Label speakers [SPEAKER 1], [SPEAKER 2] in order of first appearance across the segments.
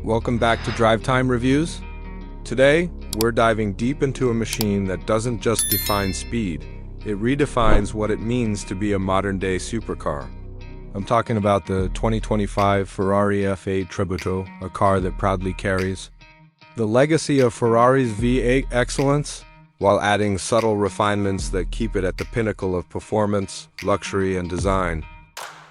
[SPEAKER 1] welcome back to Drive Time Reviews. Today, we're diving deep into a machine that doesn't just define speed, it redefines what it means to be a modern-day supercar. I'm talking about the 2025 Ferrari F8 Tributo, a car that proudly carries the legacy of Ferrari's V8 excellence, while adding subtle refinements that keep it at the pinnacle of performance, luxury, and design.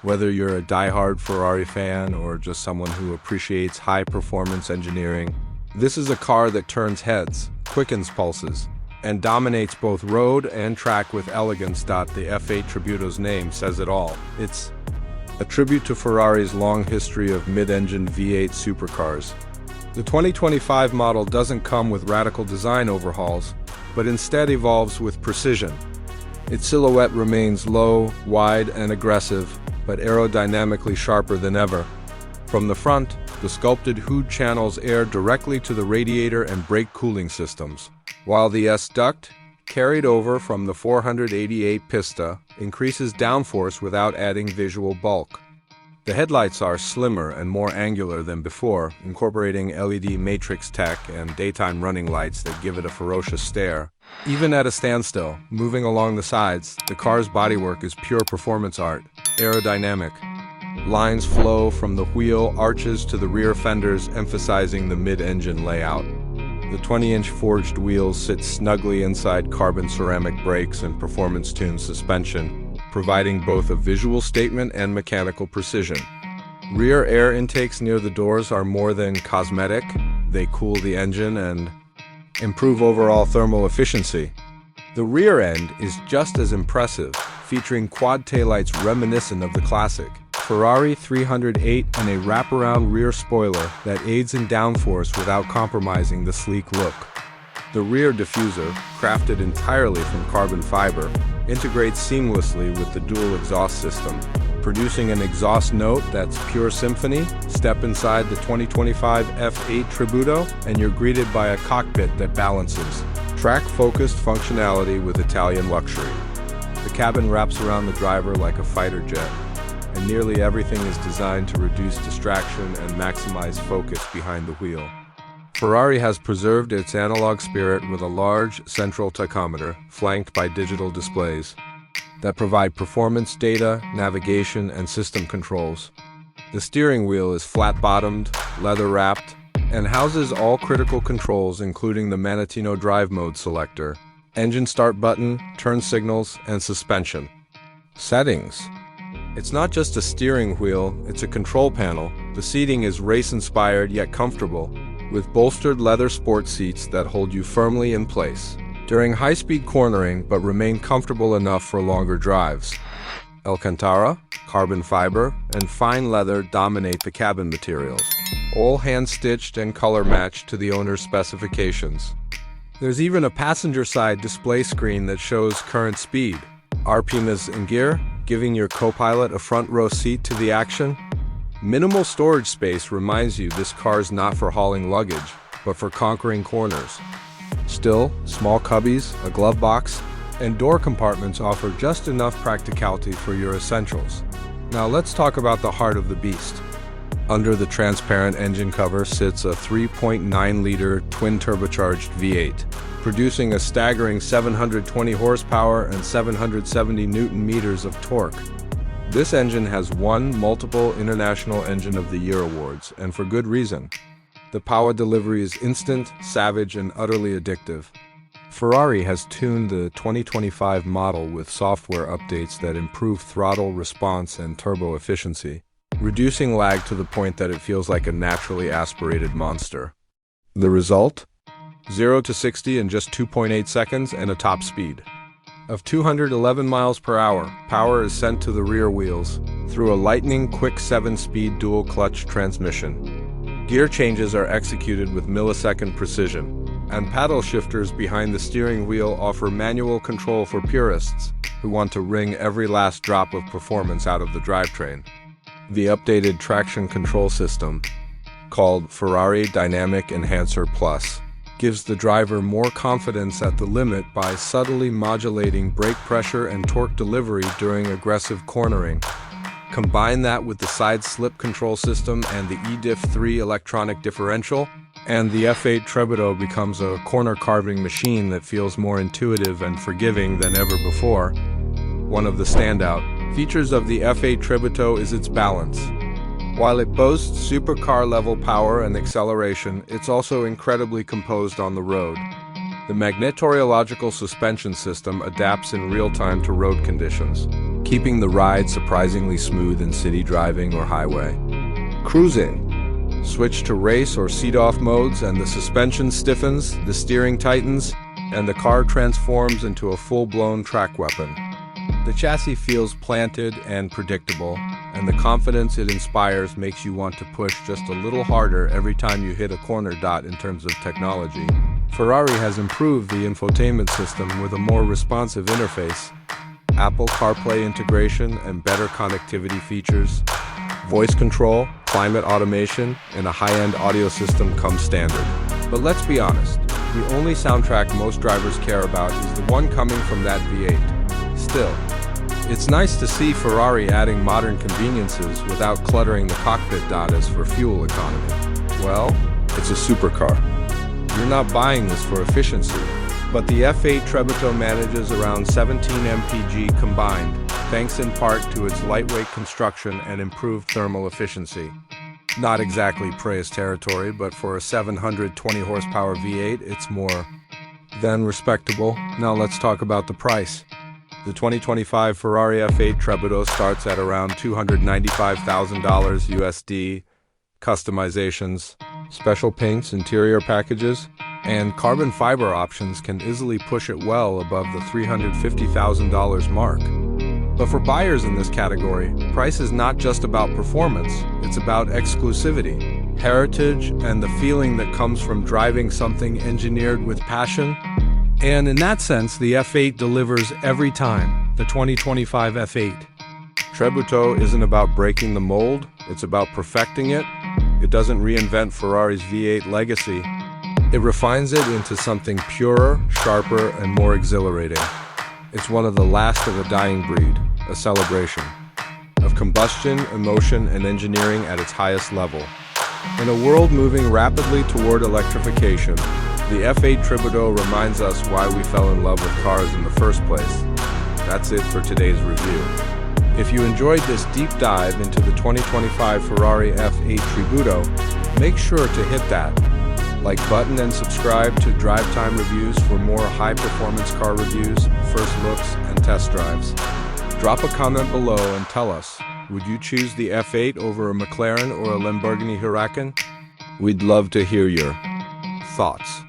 [SPEAKER 1] Whether you're a die-hard Ferrari fan or just someone who appreciates high-performance engineering, this is a car that turns heads, quickens pulses, and dominates both road and track with elegance. The F8 Tributo's name says it all. It's a tribute to Ferrari's long history of mid-engine V8 supercars. The 2025 model doesn't come with radical design overhauls, but instead evolves with precision. Its silhouette remains low, wide, and aggressive, but aerodynamically sharper than ever. From the front, the sculpted hood channels air directly to the radiator and brake cooling systems, while the S-duct, carried over from the 488 Pista, increases downforce without adding visual bulk. The headlights are slimmer and more angular than before, incorporating LED matrix tech and daytime running lights that give it a ferocious stare. Even at a standstill, moving along the sides, the car's bodywork is pure performance art, aerodynamic. Lines flow from the wheel arches to the rear fenders, emphasizing the mid-engine layout. The 20-inch forged wheels sit snugly inside carbon ceramic brakes and performance-tuned suspension, providing both a visual statement and mechanical precision. Rear air intakes near the doors are more than cosmetic. They cool the engine and improve overall thermal efficiency. The rear end is just as impressive, featuring quad taillights reminiscent of the classic Ferrari 308 and a wraparound rear spoiler that aids in downforce without compromising the sleek look. The rear diffuser, crafted entirely from carbon fiber, integrates seamlessly with the dual exhaust system, producing an exhaust note that's pure symphony. Step inside the 2025 F8 Tributo and you're greeted by a cockpit that balances track-focused functionality with Italian luxury. The cabin wraps around the driver like a fighter jet, and nearly everything is designed to reduce distraction and maximize focus behind the wheel. Ferrari has preserved its analog spirit with a large central tachometer flanked by digital displays that provide performance data, navigation, and system controls. The steering wheel is flat-bottomed, leather-wrapped, and houses all critical controls, including the Manettino drive mode selector, engine start button, turn signals, and suspension. Settings. It's not just a steering wheel, it's a control panel. The seating is race-inspired yet comfortable, with bolstered leather sport seats that hold you firmly in place during high-speed cornering but remain comfortable enough for longer drives. Alcantara, carbon fiber, and fine leather dominate the cabin materials, all hand-stitched and color-matched to the owner's specifications. There's even a passenger-side display screen that shows current speed, RPMs in gear, giving your co-pilot a front-row seat to the action. Minimal storage space reminds you this car's not for hauling luggage, but for conquering corners. Still, small cubbies, a glove box, and door compartments offer just enough practicality for your essentials. Now let's talk about the heart of the beast. Under the transparent engine cover sits a 3.9-liter twin-turbocharged V8, producing a staggering 720 horsepower and 770 Newton-meters of torque. This engine has won multiple International Engine of the Year awards, and for good reason. The power delivery is instant, savage, and utterly addictive. Ferrari has tuned the 2025 model with software updates that improve throttle response and turbo efficiency, reducing lag to the point that it feels like a naturally aspirated monster. The result? 0 to 60 in just 2.8 seconds and a top speed of 211 miles per hour. Power is sent to the rear wheels through a lightning-quick 7-speed dual-clutch transmission. Gear changes are executed with millisecond precision, and paddle shifters behind the steering wheel offer manual control for purists who want to wring every last drop of performance out of the drivetrain. The updated traction control system, called Ferrari Dynamic Enhancer Plus, gives the driver more confidence at the limit by subtly modulating brake pressure and torque delivery during aggressive cornering. Combine that with the side slip control system and the eDiff3 electronic differential, and the F8 Tributo becomes a corner carving machine that feels more intuitive and forgiving than ever before. One of the standout features of the F8 Tributo is its balance. While it boasts supercar-level power and acceleration, it's also incredibly composed on the road. The magnetorological suspension system adapts in real time to road conditions, keeping the ride surprisingly smooth in city driving or highway. Cruising. Switch to race or seat-off modes and the suspension stiffens, the steering tightens, and the car transforms into a full-blown track weapon. The chassis feels planted and predictable, and the confidence it inspires makes you want to push just a little harder every time you hit a corner. In terms of technology, Ferrari has improved the infotainment system with a more responsive interface, Apple CarPlay integration, and better connectivity features. Voice control, climate automation, and a high-end audio system come standard. But let's be honest, the only soundtrack most drivers care about is the one coming from that V8. Still, it's nice to see Ferrari adding modern conveniences without cluttering the cockpit. As for fuel economy, well, it's a supercar. You're not buying this for efficiency, but the F8 Tributo manages around 17 mpg combined, thanks in part to its lightweight construction and improved thermal efficiency. Not exactly praise territory, but for a 720 horsepower V8, it's more than respectable. Now let's talk about the price. The 2025 Ferrari F8 Tributo starts at around $295,000 USD. Customizations, special paints, interior packages, and carbon fiber options can easily push it well above the $350,000 mark. But for buyers in this category, price is not just about performance, it's about exclusivity, heritage, and the feeling that comes from driving something engineered with passion. And in that sense, the F8 delivers every time. The 2025 F8 Tributo isn't about breaking the mold, it's about perfecting it. It doesn't reinvent Ferrari's V8 legacy. It refines it into something purer, sharper, and more exhilarating. It's one of the last of a dying breed, a celebration of combustion, emotion, and engineering at its highest level. In a world moving rapidly toward electrification, the F8 Tributo reminds us why we fell in love with cars in the first place. That's it for today's review. If you enjoyed this deep dive into the 2025 Ferrari F8 Tributo, make sure to hit that like button and subscribe to Drive Time Reviews for more high-performance car reviews, first looks, and test drives. Drop a comment below and tell us, would you choose the F8 over a McLaren or a Lamborghini Huracan? We'd love to hear your thoughts.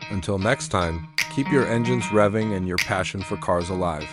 [SPEAKER 1] Until next time, keep your engines revving and your passion for cars alive.